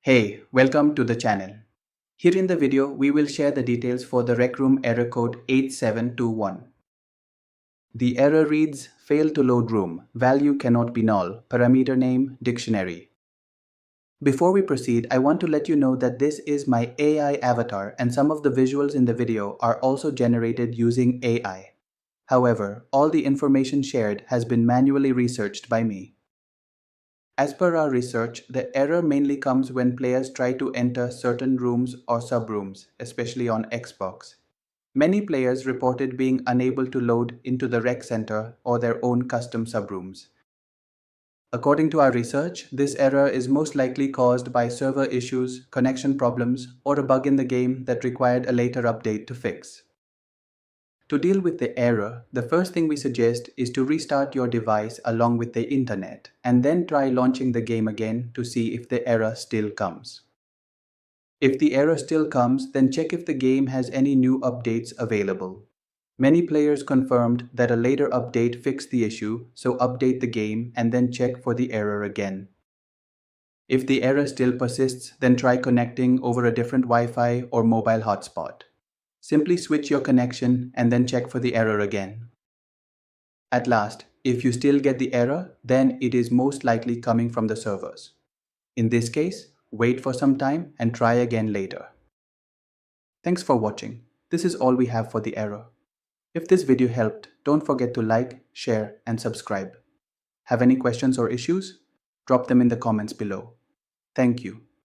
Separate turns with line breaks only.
Hey, welcome to the channel. Here in the video, we will share the details for the Rec Room error code 8721. The error reads, failed to load room, value cannot be null, parameter name, dictionary. Before we proceed, I want to let you know that this is my AI avatar and some of the visuals in the video are also generated using AI. However, all the information shared has been manually researched by me. As per our research, the error mainly comes when players try to enter certain rooms or subrooms, especially on Xbox. Many players reported being unable to load into the rec center or their own custom subrooms. According to our research, this error is most likely caused by server issues, connection problems, or a bug in the game that required a later update to fix. To deal with the error, the first thing we suggest is to restart your device along with the internet and then try launching the game again to see if the error still comes. If the error still comes, then check if the game has any new updates available. Many players confirmed that a later update fixed the issue, so update the game and then check for the error again. If the error still persists, then try connecting over a different Wi-Fi or mobile hotspot. Simply switch your connection and then check for the error again. At last, if you still get the error, then it is most likely coming from the servers. In this case, wait for some time and try again later. Thanks for watching. This is all we have for the error. If this video helped, don't forget to like, share, and subscribe. Have any questions or issues? Drop them in the comments below. Thank you.